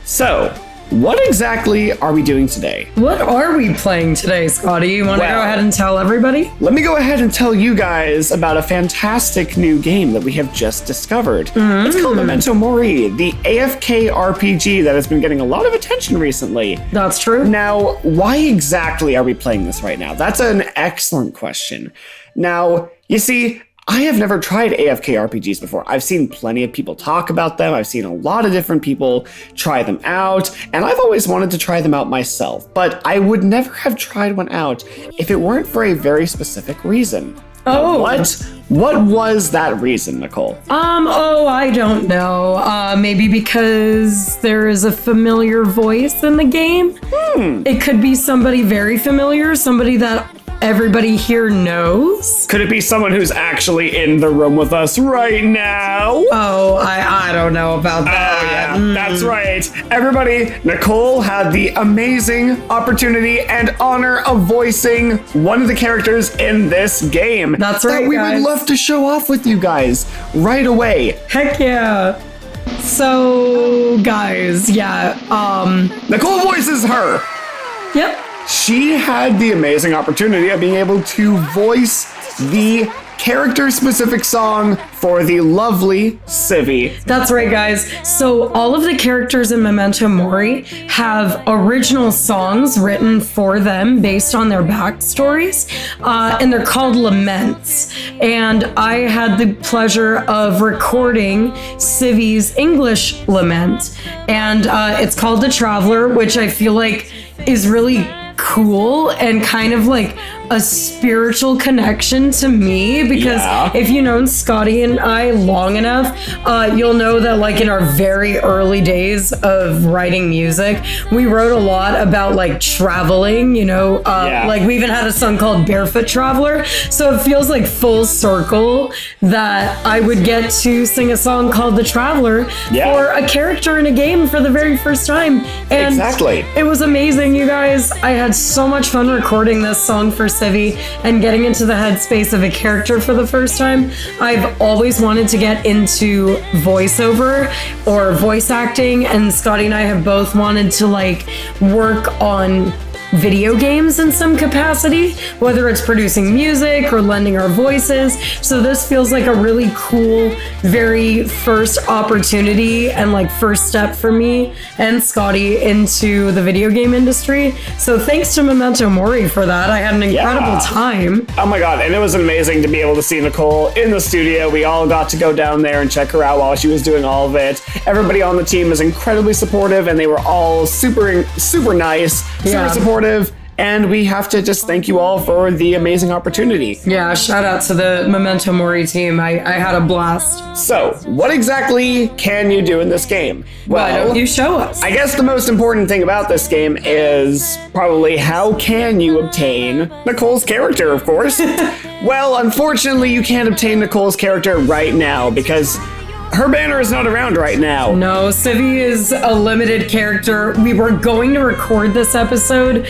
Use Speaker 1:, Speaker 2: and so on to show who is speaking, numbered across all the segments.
Speaker 1: So, what exactly are we doing today?
Speaker 2: What are we playing today, Scotty? You want to go ahead and tell everybody?
Speaker 1: Let me go ahead and tell you guys about a fantastic new game that we have just discovered. It's called Memento Mori, the AFK RPG that has been getting a lot of attention recently.
Speaker 2: That's true.
Speaker 1: Now, why exactly are we playing this right now? That's an excellent question. Now, you see, I have never tried AFK RPGs before. I've seen plenty of people talk about them. I've seen a lot of different people try them out, and I've always wanted to try them out myself, but I would never have tried one out if it weren't for a very specific reason.
Speaker 2: Oh.
Speaker 1: What was that reason, Nicole?
Speaker 2: I don't know. Maybe because there is a familiar voice in the game. It could be somebody very familiar, somebody that everybody here knows.
Speaker 1: Could it be someone who's actually in the room with us right now?
Speaker 2: Oh, I don't know about that.
Speaker 1: Oh yeah, that's right. Everybody, Nicole had the amazing opportunity and honor of voicing one of the characters in this game.
Speaker 2: That's right,
Speaker 1: that we
Speaker 2: guys.
Speaker 1: would love to show off with you guys right away.
Speaker 2: Heck yeah. So, guys,
Speaker 1: Nicole voices her.
Speaker 2: Yep.
Speaker 1: She had the amazing opportunity of being able to voice the character-specific song for the lovely Sivi.
Speaker 2: That's right, guys. So all of the characters in Memento Mori have original songs written for them based on their backstories, and they're called laments. And I had the pleasure of recording Sivi's English lament, and it's called The Traveler, which I feel like is really cool and kind of like a spiritual connection to me, because if you've known Scotty and I long enough, you'll know that like in our very early days of writing music, we wrote a lot about like traveling, like we even had a song called Barefoot Traveler. So it feels like full circle that I would get to sing a song called The Traveler for a character in a game for the very first time. And
Speaker 1: exactly.
Speaker 2: It was amazing, you guys. I had so much fun recording this song for Sivi and getting into the headspace of a character for the first time. I've always wanted to get into voiceover or voice acting, and Scotty and I have both wanted to like work on video games in some capacity, whether it's producing music or lending our voices. So this feels like a really cool, very first opportunity and like first step for me and Scotty into the video game industry. So thanks to Memento Mori for that. I had an incredible time.
Speaker 1: Oh my god, and it was amazing to be able to see Nicole in the studio. We all got to go down there and check her out while she was doing all of it. Everybody on the team is incredibly supportive, and they were all super nice, super supportive. And we have to just thank you all for the amazing opportunity.
Speaker 2: Yeah, shout out to the Memento Mori team. I had a blast.
Speaker 1: So, what exactly can you do in this game?
Speaker 2: Why don't you show us?
Speaker 1: I guess the most important thing about this game is probably how can you obtain Nicole's character, of course. Well, unfortunately, you can't obtain Nicole's character right now because her banner is not around right now.
Speaker 2: No, Sivi is a limited character. We were going to record this episode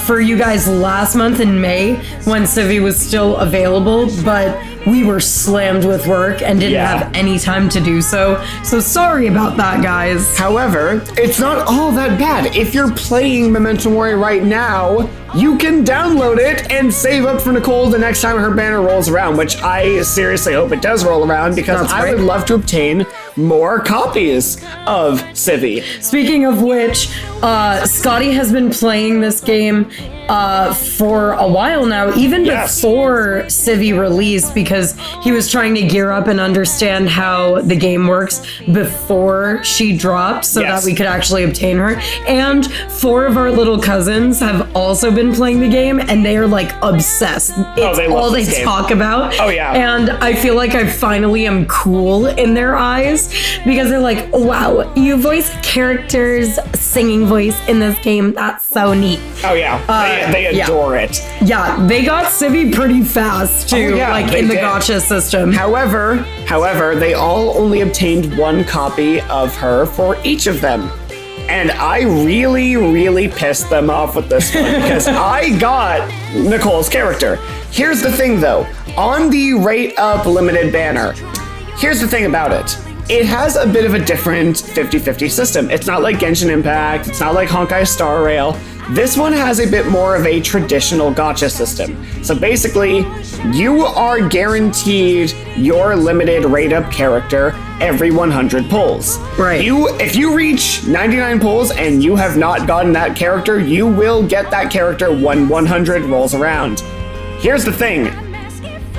Speaker 2: for you guys last month in May when Sivi was still available, but we were slammed with work and didn't have any time to do so. So sorry about that, guys.
Speaker 1: However, it's not all that bad. If you're playing Memento Mori right now, you can download it and save up for Nicole the next time her banner rolls around, which I seriously hope it does roll around, because I would love to obtain more copies of Sivi.
Speaker 2: Speaking of which, Scotty has been playing this game for a while now, even before Sivi released, because he was trying to gear up and understand how the game works before she dropped so that we could actually obtain her. And 4 of our little cousins have also been playing the game, and they are like obsessed. It's all they talk about.
Speaker 1: Oh yeah.
Speaker 2: And I feel like I finally am cool in their eyes, because they're like, wow, you voice characters singing voice in this game. That's so neat.
Speaker 1: Oh yeah. They adore it.
Speaker 2: Yeah, they got Sivi pretty fast too, in the gacha system.
Speaker 1: However, they all only obtained 1 copy of her for each of them. And I really pissed them off with this one because I got Nicole's character. Here's the thing though, on the Rate Up Limited banner, here's the thing about it. it has a bit of a different 50-50 system. It's not like Genshin Impact, it's not like Honkai Star Rail. This one has a bit more of a traditional gacha system. So basically, you are guaranteed your limited rate-up character every 100 pulls.
Speaker 2: Right.
Speaker 1: If you reach 99 pulls and you have not gotten that character, you will get that character when 100 rolls around. Here's the thing.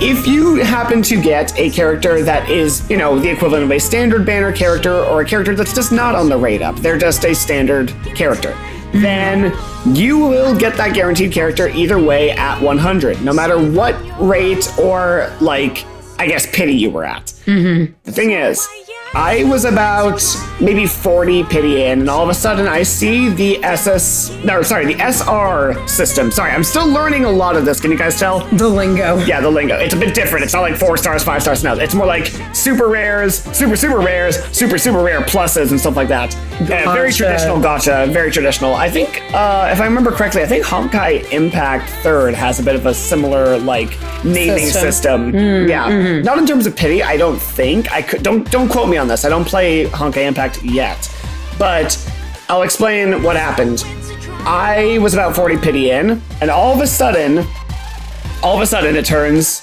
Speaker 1: If you happen to get a character that is, the equivalent of a standard banner character or a character that's just not on the rate up, they're just a standard character, then you will get that guaranteed character either way at 100, no matter what rate or, pity you were at. The thing is, I was about maybe 40 pity in, and all of a sudden I see the SR system. Sorry, I'm still learning a lot of this. Can you guys tell?
Speaker 2: The lingo.
Speaker 1: Yeah, the lingo. It's a bit different. It's not like 4 stars, 5 stars now. It's more like super rares, super rares, super rare pluses and stuff like that. Very traditional gacha, very traditional. I think, if I remember correctly, I think Honkai Impact 3rd has a bit of a similar, naming system. Yeah. Not in terms of pity, I don't think. Don't quote me on this. I don't play Honkai Impact yet, but I'll explain what happened. I was about 40 pity in, and all of a sudden it turns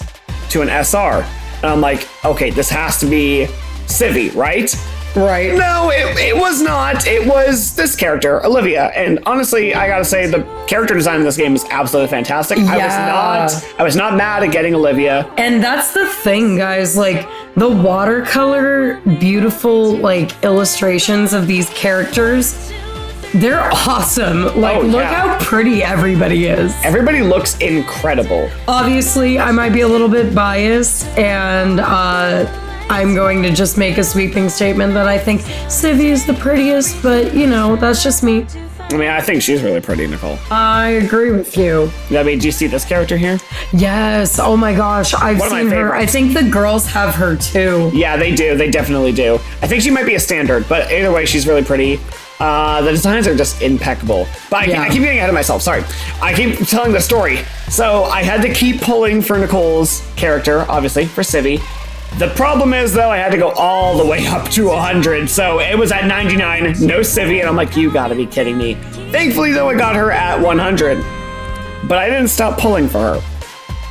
Speaker 1: to an SR. And I'm like, okay, this has to be Sivi, right?
Speaker 2: Right.
Speaker 1: No, it was not. It was this character, Olivia. And honestly, I gotta say, the character design in this game is absolutely fantastic.
Speaker 2: Yeah.
Speaker 1: I was not mad at getting Olivia.
Speaker 2: And that's the thing, guys. The watercolor, beautiful, illustrations of these characters, they're awesome. Look how pretty everybody is.
Speaker 1: Everybody looks incredible.
Speaker 2: Obviously, I might be a little bit biased, and I'm going to just make a sweeping statement that I think Sivi is the prettiest, but, that's just me.
Speaker 1: I mean, I think she's really pretty, Nicole.
Speaker 2: I agree with you.
Speaker 1: I mean, do you see this character here?
Speaker 2: Yes. Oh my gosh. I've seen her. I think the girls have her too.
Speaker 1: Yeah, they do. They definitely do. I think she might be a standard, but either way, she's really pretty. The designs are just impeccable. But I keep getting ahead of myself. Sorry. I keep telling the story. So I had to keep pulling for Nicole's character, obviously, for Sivi. The problem is, though, I had to go all the way up to 100, so it was at 99, no Sivi, and I'm like, you gotta be kidding me. Thankfully, though, I got her at 100, but I didn't stop pulling for her.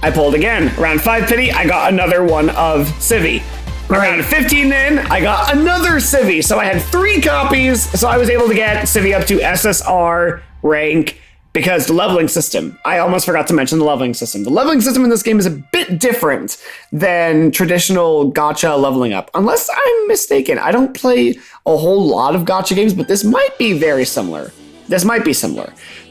Speaker 1: I pulled again. Around 5 pity, I got another one of Sivi. Around 15 in, I got another Sivi, so I had 3 copies, so I was able to get Sivi up to SSR rank. Because the leveling system, I almost forgot to mention the leveling system. The leveling system in this game is a bit different than traditional gacha leveling up. Unless I'm mistaken, I don't play a whole lot of gacha games, but this might be very similar.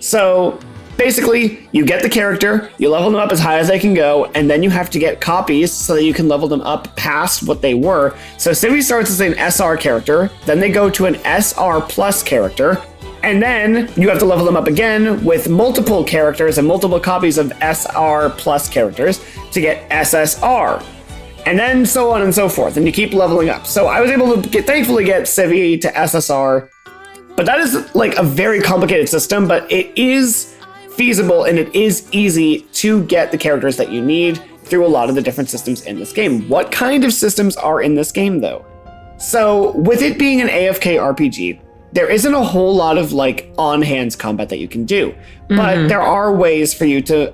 Speaker 1: So basically, you get the character, you level them up as high as they can go, and then you have to get copies so that you can level them up past what they were. So Sivi starts as an SR character, then they go to an SR plus character, and then you have to level them up again with multiple characters and multiple copies of SR plus characters to get SSR. And then so on and so forth, and you keep leveling up. So I was able to thankfully get Sivi to SSR, but that is a very complicated system, but it is feasible and it is easy to get the characters that you need through a lot of the different systems in this game. What kind of systems are in this game, though? So with it being an AFK RPG, there isn't a whole lot of on-hands combat that you can do, but there are ways for you to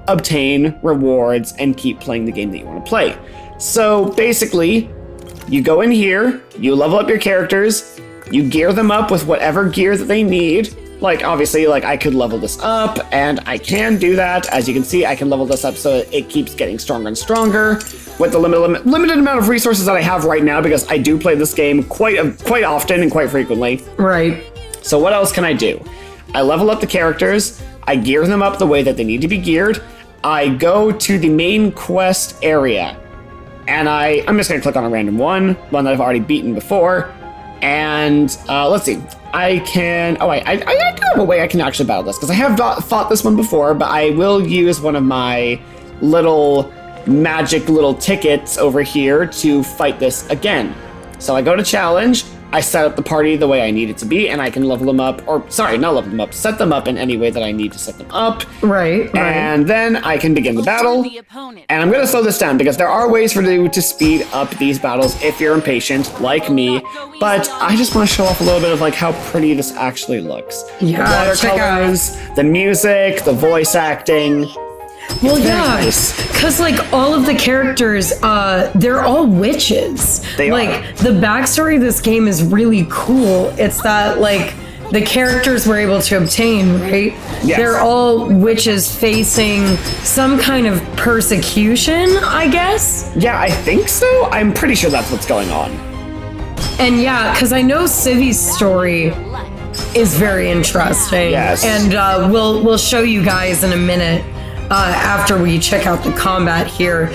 Speaker 1: obtain rewards and keep playing the game that you want to play. So basically, you go in here, you level up your characters, you gear them up with whatever gear that they need. Obviously, I could level this up, and I can do that. As you can see, I can level this up so it keeps getting stronger and stronger with the limited amount of resources that I have right now, because I do play this game quite often and quite frequently.
Speaker 2: Right.
Speaker 1: So what else can I do? I level up the characters, I gear them up the way that they need to be geared, I go to the main quest area, and I'm just going to click on a random one that I've already beaten before, and let's see. I do have a way I can actually battle this, because I have fought this one before, but I will use one of my magic little tickets over here to fight this again. So I go to challenge, I set up the party the way I need it to be, and I can level them up, or sorry, not level them up, set them up in any way that I need to set them up.
Speaker 2: Right.
Speaker 1: And then I can begin the battle. And I'm going to slow this down because there are ways for you to speed up these battles if you're impatient, like me. But I just want to show off a little bit of like how pretty this actually looks.
Speaker 2: Yeah,
Speaker 1: the watercolors, the music, the voice acting.
Speaker 2: Well, yeah, because like all of the characters, they're all witches.
Speaker 1: They
Speaker 2: like
Speaker 1: are.
Speaker 2: the backstory of this game is really cool. It's that like the characters were able to obtain, right?
Speaker 1: Yes.
Speaker 2: They're all witches facing some kind of persecution, I guess.
Speaker 1: Yeah, I think so. I'm pretty sure that's what's going on.
Speaker 2: And yeah, because I know Sivi's story is very interesting.
Speaker 1: Yes.
Speaker 2: And we'll show you guys in a minute. After we check out the combat here,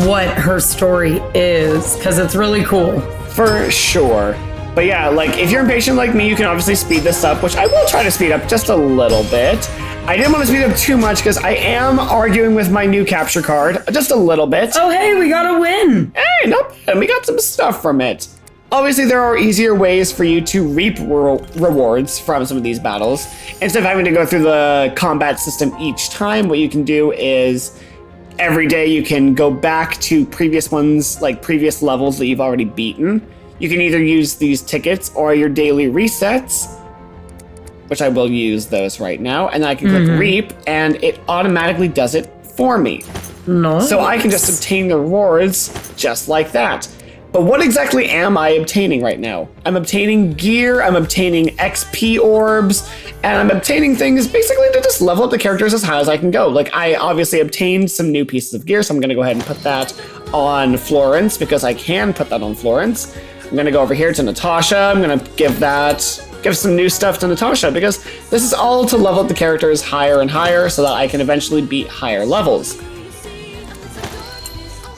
Speaker 2: what her story is, because it's really cool.
Speaker 1: For sure. But yeah, like if you're impatient like me, you can obviously speed this up, which I will try to speed up just a little bit. I didn't want to speed up too much because I am arguing with my new capture card just a little bit.
Speaker 2: Oh, hey, we got a win.
Speaker 1: Hey, not bad. We got some stuff from it. Obviously, there are easier ways for you to reap rewards from some of these battles. Instead of having to go through the combat system each time, what you can do is every day you can go back to previous ones, like previous levels that you've already beaten. You can either use these tickets or your daily resets, which I will use those right now. And then I can click reap, and it automatically does it for me.
Speaker 2: Nice.
Speaker 1: So I can just obtain the rewards just like that. But what exactly am I obtaining right now? I'm obtaining gear, I'm obtaining XP orbs, and I'm obtaining things basically to just level up the characters as high as I can go. Like, I obviously obtained some new pieces of gear, so I'm gonna go ahead and put that on Florence, because I can put that on Florence. I'm gonna go over here to Natasha, I'm gonna give some new stuff to Natasha, because this is all to level up the characters higher and higher so that I can eventually beat higher levels.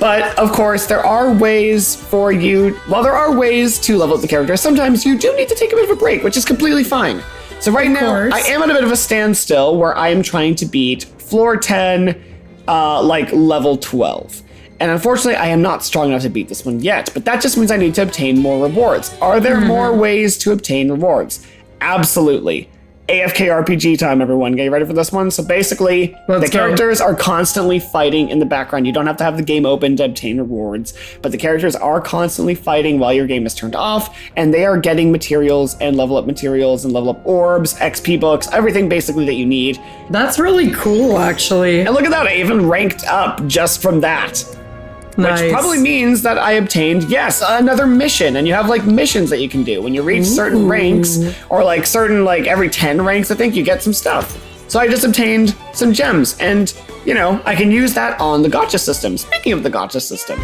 Speaker 1: But, of course, there are ways for you, while there are ways to level up the character, sometimes you do need to take a bit of a break, which is completely fine. So right now, I am at a bit of a standstill where I am trying to beat floor 10, like level 12. And unfortunately, I am not strong enough to beat this one yet, but that just means I need to obtain more rewards. Are there more ways to obtain rewards? Absolutely. AFK RPG time, everyone. Get ready for this one. So basically, the characters are constantly fighting in the background. You don't have to have the game open to obtain rewards, but the characters are constantly fighting while your game is turned off, and they are getting materials and level up orbs, XP books, everything basically that you need.
Speaker 2: That's really cool, actually.
Speaker 1: And look at that, I even ranked up just from that.
Speaker 2: Nice.
Speaker 1: Which probably means that I obtained, yes, another mission. And you have like missions that you can do. When you reach certain ranks, or like certain, like every 10 ranks, I think you get some stuff. So I just obtained some gems. And, you know, I can use that on the gacha system. Speaking of the gacha system,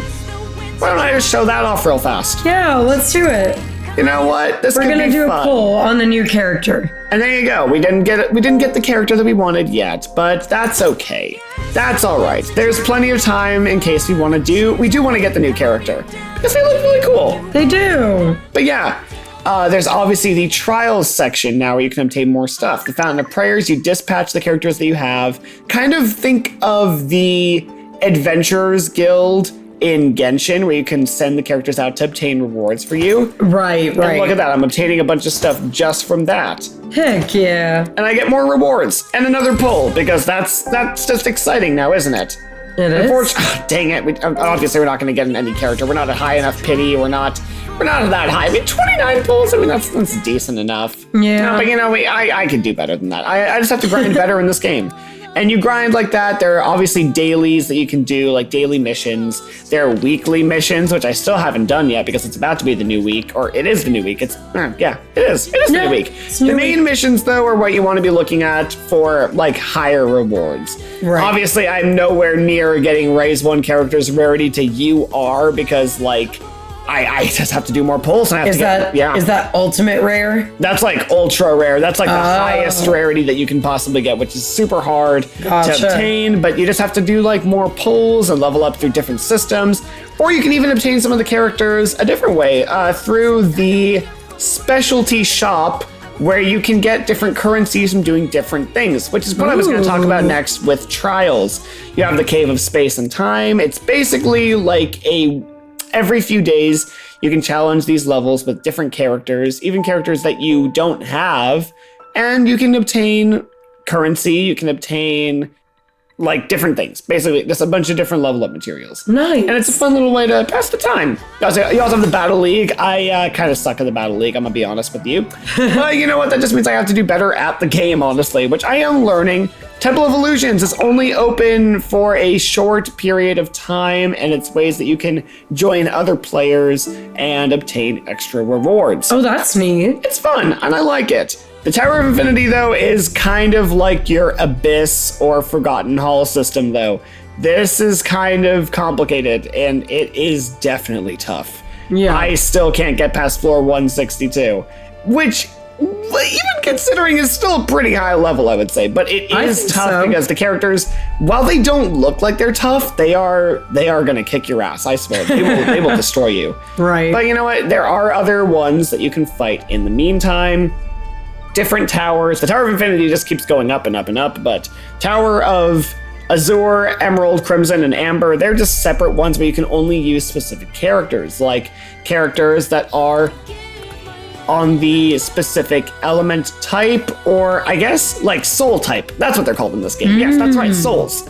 Speaker 1: why don't I just show that off real fast?
Speaker 2: Yeah, let's do it.
Speaker 1: You know what?
Speaker 2: We're gonna do a poll on the new character.
Speaker 1: And there you go. We didn't get the character that we wanted yet, but that's okay. That's all right. There's plenty of time in case we do want to get the new character, because they look really cool.
Speaker 2: They do.
Speaker 1: But yeah, there's obviously the trials section now where you can obtain more stuff. The Fountain of Prayers, you dispatch the characters that you have. Kind of think of the Adventurers Guild in Genshin, where you can send the characters out to obtain rewards for you.
Speaker 2: Right.
Speaker 1: And look at that, I'm obtaining a bunch of stuff just from that.
Speaker 2: Heck yeah.
Speaker 1: And I get more rewards and another pull, because that's just exciting now, isn't it?
Speaker 2: It is.
Speaker 1: Dang it, obviously we're not going to get any character. We're not at high enough pity, we're not that high. I mean, 29 pulls, I mean, that's decent enough.
Speaker 2: Yeah.
Speaker 1: No, but you know, I could do better than that. I just have to grind better in this game. And you grind like that. There are obviously dailies that you can do, like daily missions. There are weekly missions, which I still haven't done yet because it's about to be the new week, or it is the new week. It is the new week. The main missions, though, are what you want to be looking at for like higher rewards.
Speaker 2: Right.
Speaker 1: Obviously, I'm nowhere near getting Raise 1 character's rarity to UR because like I just have to do more pulls. And I have
Speaker 2: Is that ultimate rare?
Speaker 1: That's like ultra rare. That's like the highest rarity that you can possibly get, which is super hard to obtain. But you just have to do like more pulls and level up through different systems. Or you can even obtain some of the characters a different way through the specialty shop, where you can get different currencies from doing different things, which is what I was going to talk about next with trials. You have the Cave of Space and Time. It's basically like every few days, You can challenge these levels with different characters, even characters that you don't have, and you can obtain currency, you can obtain like different things. Basically, just a bunch of different level up materials.
Speaker 2: Nice.
Speaker 1: And it's a fun little way to pass the time. You also have the Battle League. I kind of suck at the Battle League, I'm gonna be honest with you. But you know what? That just means I have to do better at the game, honestly, which I am learning. Temple of Illusions is only open for a short period of time, and it's ways that you can join other players and obtain extra rewards.
Speaker 2: Oh, that's neat.
Speaker 1: It's fun, and I like it. The Tower of Infinity, though, is kind of like your Abyss or Forgotten Hall system, though. This is kind of complicated, and it is definitely tough.
Speaker 2: Yeah.
Speaker 1: I still can't get past floor 162, which, even considering, is still a pretty high level, I would say. But it is tough because the characters, while they don't look like they're tough, they are gonna kick your ass, I swear. They will destroy you.
Speaker 2: Right.
Speaker 1: But you know what? There are other ones that you can fight in the meantime. Different towers. The Tower of Infinity just keeps going up and up and up, but Tower of Azure, Emerald, Crimson, and Amber, they're just separate ones where you can only use specific characters, like characters that are on the specific element type, or I guess like soul type. That's what they're called in this game. Yes, that's right, souls.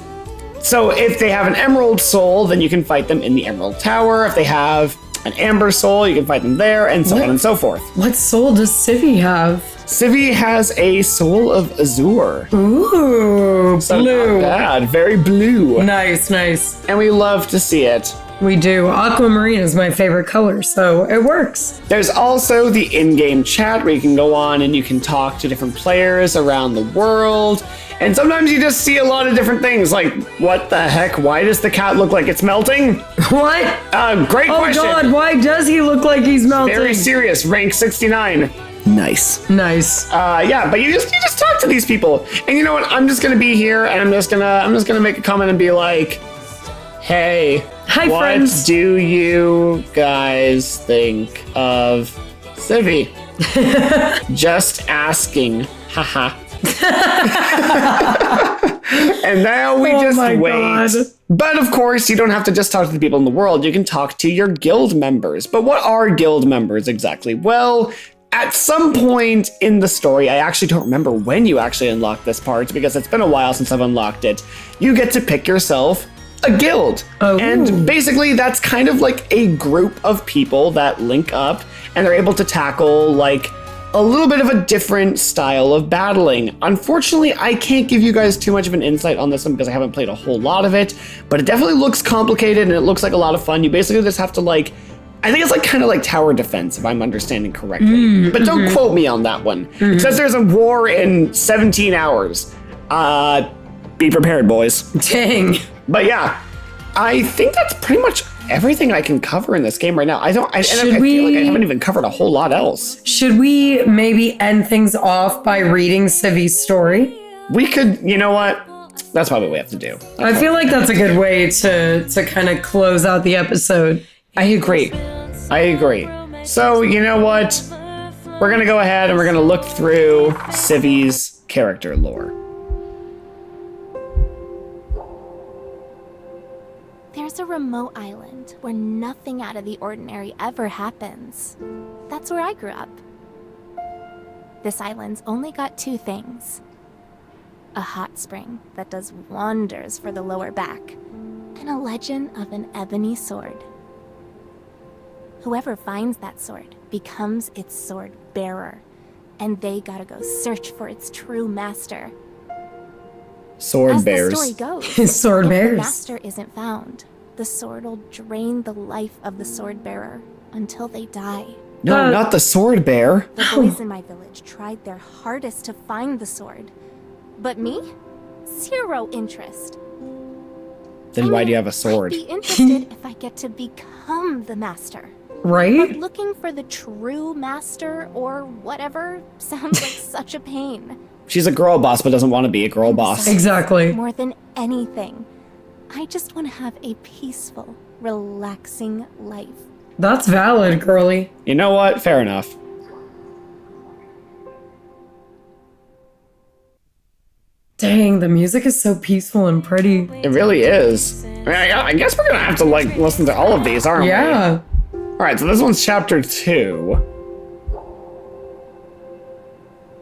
Speaker 1: So if they have an Emerald soul, then you can fight them in the Emerald Tower. If they have an Amber soul, you can fight them there, and so on and so forth.
Speaker 2: What soul does Sivi have?
Speaker 1: Sivi has a Soul of Azure.
Speaker 2: Ooh,
Speaker 1: So
Speaker 2: blue.
Speaker 1: not bad, very blue.
Speaker 2: Nice, nice.
Speaker 1: And we love to see it.
Speaker 2: We do. Aquamarine is my favorite color, so it works.
Speaker 1: There's also the in-game chat where you can go on and you can talk to different players around the world. And sometimes you just see a lot of different things, like, what the heck? Why does the cat look like it's melting?
Speaker 2: What?
Speaker 1: Great question.
Speaker 2: Oh God, why does he look like he's melting?
Speaker 1: Very serious, rank 69. Nice.
Speaker 2: Nice.
Speaker 1: Yeah, but you just talk to these people, and you know what? I'm just gonna be here, and I'm just gonna make a comment and be like, "Hey,
Speaker 2: Hi,
Speaker 1: what
Speaker 2: friends.
Speaker 1: do you guys think of Sivi?" Just asking, haha. And now we just
Speaker 2: my
Speaker 1: wait.
Speaker 2: God.
Speaker 1: But of course, you don't have to just talk to the people in the world. You can talk to your guild members. But what are guild members exactly? Well, at some point in the story, I actually don't remember when you actually unlock this part because it's been a while since I've unlocked it. You get to pick yourself a guild.
Speaker 2: Oh.
Speaker 1: And basically that's kind of like a group of people that link up and they're able to tackle like a little bit of a different style of battling. Unfortunately, I can't give you guys too much of an insight on this one because I haven't played a whole lot of it, but it definitely looks complicated and it looks like a lot of fun. You basically just have to like, I think it's like kind of like tower defense, if I'm understanding correctly. But don't quote me on that one. It says there's a war in 17 hours. Be prepared, boys.
Speaker 2: Dang.
Speaker 1: But yeah, I think that's pretty much everything I can cover in this game right now. I feel like I haven't even covered a whole lot else.
Speaker 2: Should we maybe end things off by reading Sivi's story?
Speaker 1: We could, you know what? That's probably what we have to do.
Speaker 2: I feel like that's a good way to kind of close out the episode.
Speaker 1: I agree. So, you know what? We're going to go ahead and we're going to look through Sivi's character lore.
Speaker 3: There's a remote island where nothing out of the ordinary ever happens. That's where I grew up. This island's only got two things. A hot spring that does wonders for the lower back, and a legend of an ebony sword. Whoever finds that sword becomes its sword bearer, and they gotta go search for its true master.
Speaker 1: Sword bears.
Speaker 3: As the story goes,
Speaker 2: Sword
Speaker 3: if
Speaker 2: bears.
Speaker 3: the master isn't found, the sword will drain the life of the sword bearer until they die.
Speaker 1: No, not the sword bear.
Speaker 3: The boys in my village tried their hardest to find the sword, but me? Zero interest.
Speaker 1: Then why do you have a sword?
Speaker 3: I'd be interested if I get to become the master.
Speaker 2: Right?
Speaker 3: Looking for the true master or whatever sounds like such a pain.
Speaker 1: She's a girl boss, but doesn't want to be a girl boss.
Speaker 2: Exactly.
Speaker 3: More than anything, I just want to have a peaceful, relaxing life.
Speaker 2: That's valid, girly.
Speaker 1: You know what? Fair enough.
Speaker 2: Dang, the music is so peaceful and pretty.
Speaker 1: It really is. I mean, I guess we're gonna have to like listen to all of these, aren't we?
Speaker 2: Yeah.
Speaker 1: Alright, so this one's chapter 2.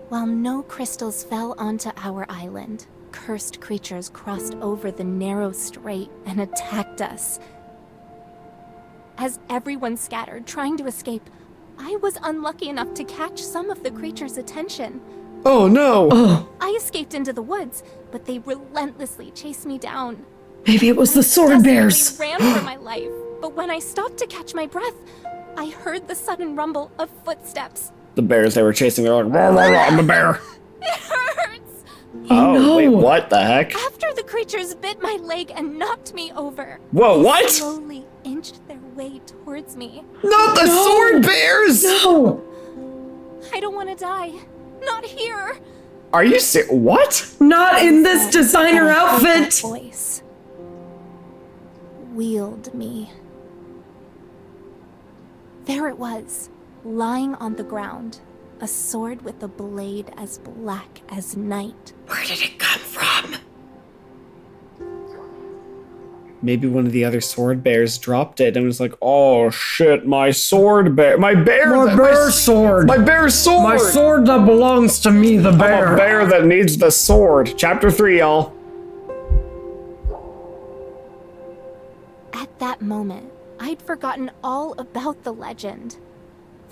Speaker 3: While no crystals fell onto our island, cursed creatures crossed over the narrow strait and attacked us. As everyone scattered, trying to escape, I was unlucky enough to catch some of the creatures' attention.
Speaker 1: Oh no!
Speaker 3: I escaped into the woods, but they relentlessly chased me down.
Speaker 2: Maybe it was the sword bears.
Speaker 3: I ran for my life, but when I stopped to catch my breath, I heard the sudden rumble of footsteps.
Speaker 1: The bears they were chasing, they were like, rah, rah, rah, I'm a bear.
Speaker 3: It hurts!
Speaker 1: Oh,
Speaker 2: no.
Speaker 1: wait, what the heck?
Speaker 3: After the creatures bit my leg and knocked me over,
Speaker 1: Whoa,
Speaker 3: they
Speaker 1: what?
Speaker 3: slowly inched their way towards me.
Speaker 1: Not the sword bears!
Speaker 2: No!
Speaker 3: I don't want to die. Not here.
Speaker 1: Are you serious? What?
Speaker 2: Not in this designer outfit!
Speaker 3: Voice wheeled me. There it was, lying on the ground, a sword with a blade as black as night.
Speaker 2: Where did it come from?
Speaker 1: Maybe one of the other sword bears dropped it and was like, oh shit, my sword bear. My bear!
Speaker 2: My bear sword!
Speaker 1: My bear sword!
Speaker 2: My sword that belongs to me, the bear.
Speaker 1: I'm a bear that needs the sword. Chapter 3, y'all.
Speaker 3: At that moment, I'd forgotten all about the legend.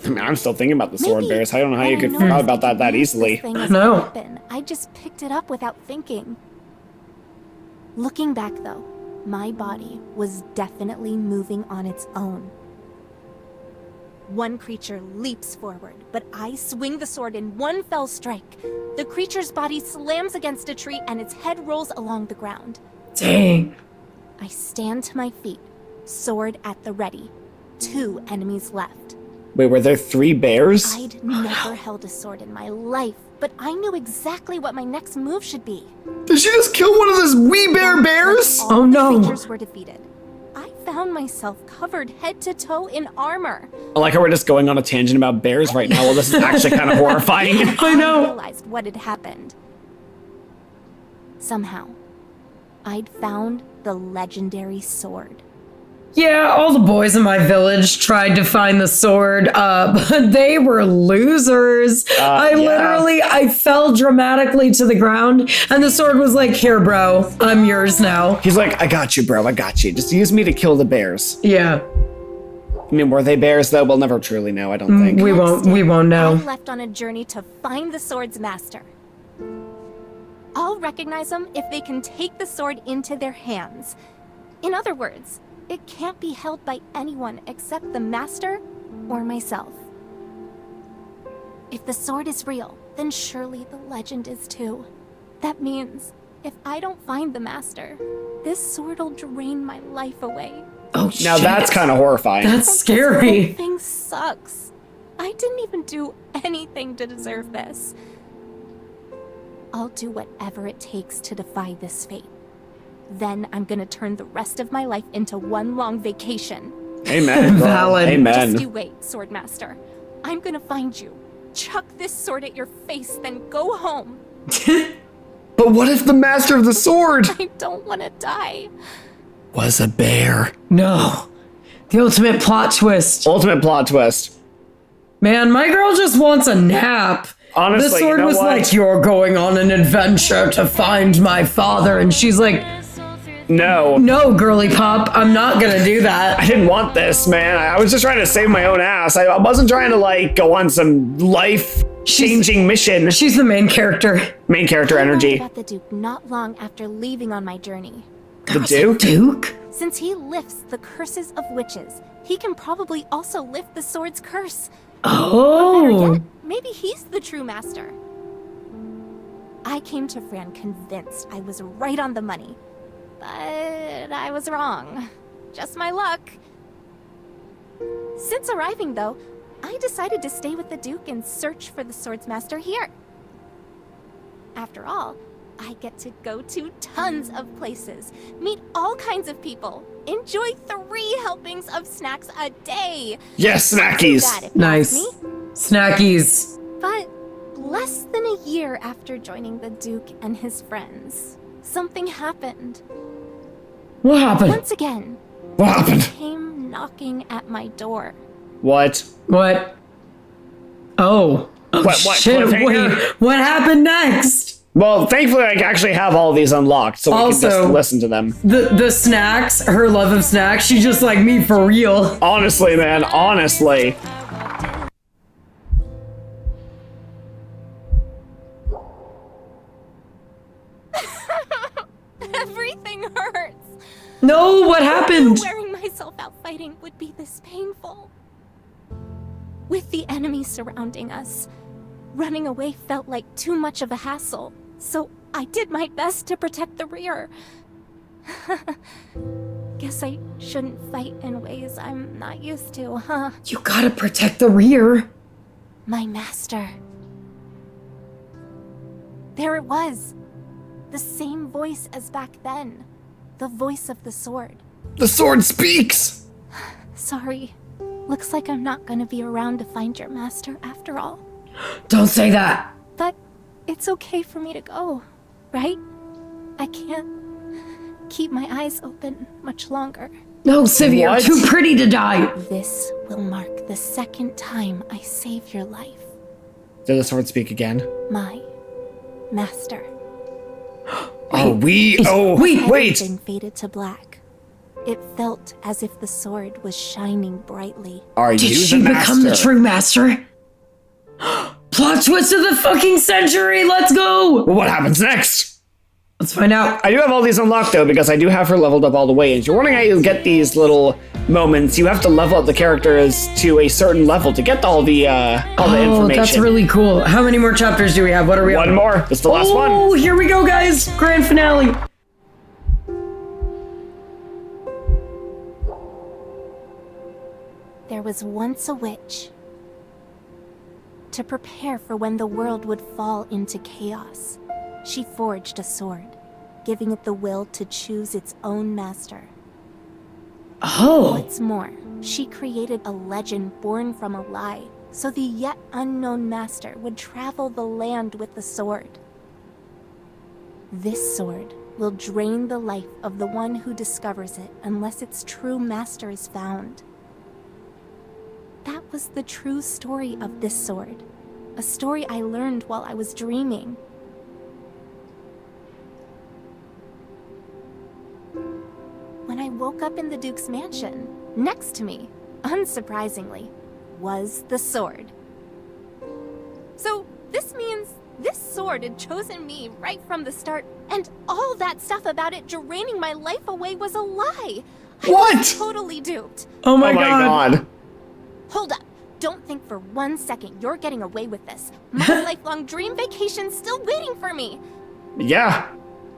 Speaker 1: I mean, I'm still thinking about the sword
Speaker 3: Maybe
Speaker 1: bears. I don't know how you
Speaker 3: when
Speaker 1: could
Speaker 3: I
Speaker 1: forget
Speaker 3: noticed
Speaker 1: about
Speaker 3: they
Speaker 1: that
Speaker 3: could use this
Speaker 1: easily.
Speaker 3: thing as
Speaker 2: No.
Speaker 3: a weapon, I just picked it up without thinking. Looking back though, my body was definitely moving on its own. One creature leaps forward, but I swing the sword in one fell strike. The creature's body slams against a tree and its head rolls along the ground.
Speaker 2: Dang.
Speaker 3: I stand to my feet, sword at the ready. 2 enemies left.
Speaker 1: Wait, were there 3 bears?
Speaker 3: I'd never held a sword in my life, but I knew exactly what my next move should be.
Speaker 1: Did she just kill one of those wee bear bears?
Speaker 3: All
Speaker 2: Oh,
Speaker 3: the
Speaker 2: no.
Speaker 3: creatures were defeated. I found myself covered head to toe in armor.
Speaker 1: I like how we're just going on a tangent about bears right now. Well, this is actually kind of horrifying.
Speaker 2: I know.
Speaker 3: realized what had happened. Somehow, I'd found the legendary sword.
Speaker 2: Yeah, all the boys in my village tried to find the sword, but they were losers. I fell dramatically to the ground, and the sword was like, here, bro, I'm yours now.
Speaker 1: He's like, I got you, bro. I got you. Just use me to kill the bears.
Speaker 2: Yeah,
Speaker 1: I mean, were they bears, though? We'll never truly know, I don't think.
Speaker 2: we won't
Speaker 3: I
Speaker 2: know.
Speaker 3: left on a journey to find the sword's master. I'll recognize them if they can take the sword into their hands. In other words, it can't be held by anyone except the master or myself. If the sword is real, then surely the legend is too. That means if I don't find the master, this sword'll drain my life away.
Speaker 2: Oh,
Speaker 1: Now
Speaker 2: shit.
Speaker 1: that's kind of horrifying.
Speaker 2: That's
Speaker 3: This
Speaker 2: scary.
Speaker 3: whole thing sucks. I didn't even do anything to deserve this. I'll do whatever it takes to defy this fate. Then I'm gonna turn the rest of my life into one long vacation.
Speaker 1: Amen. girl.
Speaker 2: Valid.
Speaker 1: Amen.
Speaker 3: Just you wait, Swordmaster. I'm gonna find you, chuck this sword at your face, then go home.
Speaker 1: But what if the master of the sword
Speaker 3: I don't wanna die.
Speaker 1: was a bear?
Speaker 2: No. The ultimate plot twist.
Speaker 1: Ultimate plot twist.
Speaker 2: Man, my girl just wants a nap.
Speaker 1: Honestly,
Speaker 2: the sword
Speaker 1: you know
Speaker 2: was
Speaker 1: what?
Speaker 2: like, you're going on an adventure to find my father. And she's like,
Speaker 1: No.
Speaker 2: no, girly pop, I'm not gonna do that.
Speaker 1: I didn't want this, man. I was just trying to save my own ass. I wasn't trying to, like, go on some life-changing mission.
Speaker 2: She's the main character.
Speaker 1: Main character
Speaker 3: I learned
Speaker 1: energy.
Speaker 3: about the Duke not long after leaving on my journey.
Speaker 1: The Duke?
Speaker 2: Duke?
Speaker 3: Since he lifts the curses of witches, he can probably also lift the sword's curse. Better
Speaker 2: Oh.
Speaker 3: yet, maybe he's the true master. I came to Fran convinced I was right on the money. But I was wrong. Just my luck. Since arriving, though, I decided to stay with the Duke and search for the Swords Master here. After all, I get to go to tons of places, meet all kinds of people, enjoy 3 helpings of snacks a day.
Speaker 1: Yes,
Speaker 3: That,
Speaker 1: snackies.
Speaker 3: if you
Speaker 2: Nice.
Speaker 3: ask me.
Speaker 2: Snackies.
Speaker 3: But less than a year after joining the Duke and his friends, something happened.
Speaker 2: What happened?
Speaker 3: Once again,
Speaker 1: What happened?
Speaker 3: came knocking at my door.
Speaker 1: What?
Speaker 2: What? Oh. Oh,
Speaker 1: What,
Speaker 2: shit.
Speaker 1: cliffhanger?
Speaker 2: Wait, what happened next?
Speaker 1: Well, thankfully, I actually have all these unlocked, so we can just
Speaker 2: Also-
Speaker 1: listen to them.
Speaker 2: The snacks, her love of snacks, she's just like me for real.
Speaker 1: Honestly, man, honestly.
Speaker 3: Everything hurts.
Speaker 2: No, what happened?
Speaker 3: Wearing myself out fighting would be this painful. With the enemy surrounding us, running away felt like too much of a hassle, so I did my best to protect the rear. Guess I shouldn't fight in ways I'm not used to, huh?
Speaker 2: You gotta protect the rear.
Speaker 3: My master. There it was. The same voice as back then. The voice of the sword.
Speaker 1: The sword speaks!
Speaker 3: Sorry. Looks like I'm not gonna be around to find your master after all.
Speaker 2: Don't say that.
Speaker 3: But it's okay for me to go, right? I can't keep my eyes open much longer.
Speaker 2: No, Sivi, you're
Speaker 1: What?
Speaker 2: too pretty to die.
Speaker 3: This will mark the second time I save your life.
Speaker 1: Did the sword speak again?
Speaker 3: My master.
Speaker 2: Wait,
Speaker 1: wait!
Speaker 3: Everything faded to black. It felt as if the sword was shining brightly.
Speaker 1: Are
Speaker 2: Did
Speaker 1: you
Speaker 2: she
Speaker 1: the
Speaker 2: become the
Speaker 1: master?
Speaker 2: true master? Plot twist of the fucking century, let's go!
Speaker 1: Well, what happens next?
Speaker 2: Let's find out.
Speaker 1: I do have all these unlocked though, because I do have her leveled up all the way. And if you're wondering how you get these little moments, you have to level up the characters to a certain level to get all the information.
Speaker 2: Oh, that's really cool. How many more chapters do we have? What are we
Speaker 1: One
Speaker 2: on?
Speaker 1: more. That's the last one.
Speaker 2: Oh, here we go, guys. Grand finale.
Speaker 3: There was once a witch. To prepare for when the world would fall into chaos, she forged a sword, giving it the will to choose its own master.
Speaker 2: Oh.
Speaker 3: What's more, she created a legend born from a lie, so the yet unknown master would travel the land with the sword. This sword will drain the life of the one who discovers it unless its true master is found. That was the true story of this sword, a story I learned while I was dreaming. When I woke up in the Duke's mansion, next to me, unsurprisingly, was the sword. So this means this sword had chosen me right from the start, and all that stuff about it draining my life away was a lie. I
Speaker 1: What?
Speaker 3: was totally duped.
Speaker 2: Oh my,
Speaker 1: Oh my god.
Speaker 3: Hold up. Don't think for 1 second you're getting away with this. My lifelong dream vacation's still waiting for me.
Speaker 1: Yeah.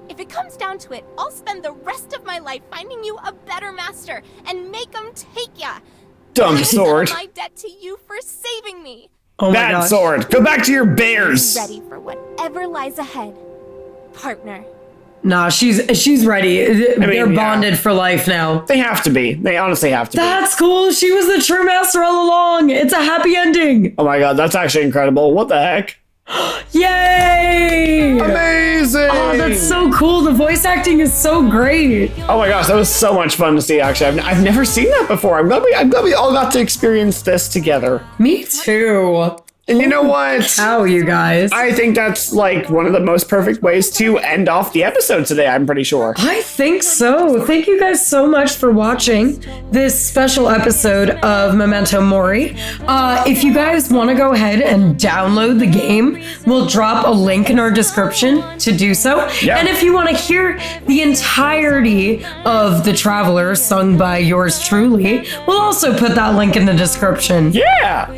Speaker 3: If it comes down to it, I'll spend the rest of my life finding you a better master and make him take ya.
Speaker 1: Dumb
Speaker 3: And
Speaker 1: sword.
Speaker 3: settle my debt to you for saving me.
Speaker 2: Oh my
Speaker 1: Bad
Speaker 2: gosh.
Speaker 1: sword. Go back to your bears.
Speaker 3: Ready for whatever lies ahead, partner.
Speaker 2: Nah, she's ready. They're
Speaker 1: yeah.
Speaker 2: bonded for life now.
Speaker 1: They have to be. They honestly have to be.
Speaker 2: That's cool. She was the true master all along. It's a happy ending.
Speaker 1: Oh my god, that's actually incredible. What the heck?
Speaker 2: Yay!
Speaker 1: Amazing!
Speaker 2: Oh, that's so cool. The voice acting is so great.
Speaker 1: Oh my gosh, that was so much fun to see. Actually, I've never seen that before. I'm glad we all got to experience this together.
Speaker 2: Me too.
Speaker 1: And you know what?
Speaker 2: How you guys?
Speaker 1: I think that's like one of the most perfect ways to end off the episode today. I'm pretty sure.
Speaker 2: I think so. Thank you guys so much for watching this special episode of Memento Mori. If you guys want to go ahead and download the game, we'll drop a link in our description to do so.
Speaker 1: Yeah.
Speaker 2: And if you want to hear the entirety of The Traveler sung by yours truly, we'll also put that link in the description.
Speaker 1: Yeah.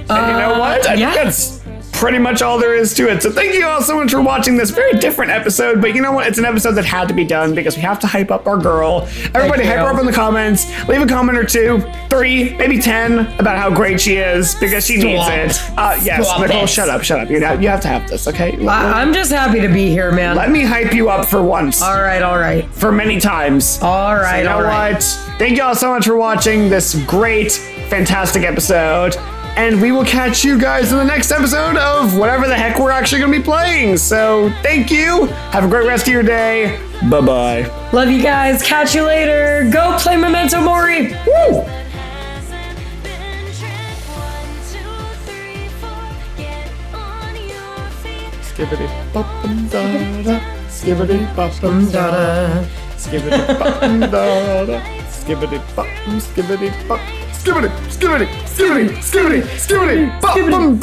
Speaker 1: And you know what? I
Speaker 2: yeah.
Speaker 1: think that's pretty much all there is to it. So thank you all so much for watching this very different episode. But you know what? It's an episode that had to be done because we have to hype up our girl. Everybody hype her up in the comments. Leave a comment or 2, 3, maybe 10 about how great she is because she needs it. Yes,
Speaker 2: Stop
Speaker 1: Nicole,
Speaker 2: it.
Speaker 1: shut up. You have to have this, okay?
Speaker 2: I'm just happy to be here, man.
Speaker 1: Let me hype you up for once.
Speaker 2: All right.
Speaker 1: For many times.
Speaker 2: All right,
Speaker 1: You know
Speaker 2: all right.
Speaker 1: what? Thank you all so much for watching this great, fantastic episode. And we will catch you guys in the next episode of whatever the heck we're actually going to be playing. So thank you. Have a great rest of your day. Bye-bye.
Speaker 2: Love you guys. Catch you later. Go play Memento Mori.
Speaker 1: Woo! skibbity bum da da, skibbity bum da da, skibbity bum da da, skibbity bum, skibbity bum, skibbity, skibbity, skibbity, skibbity, skibbity, bum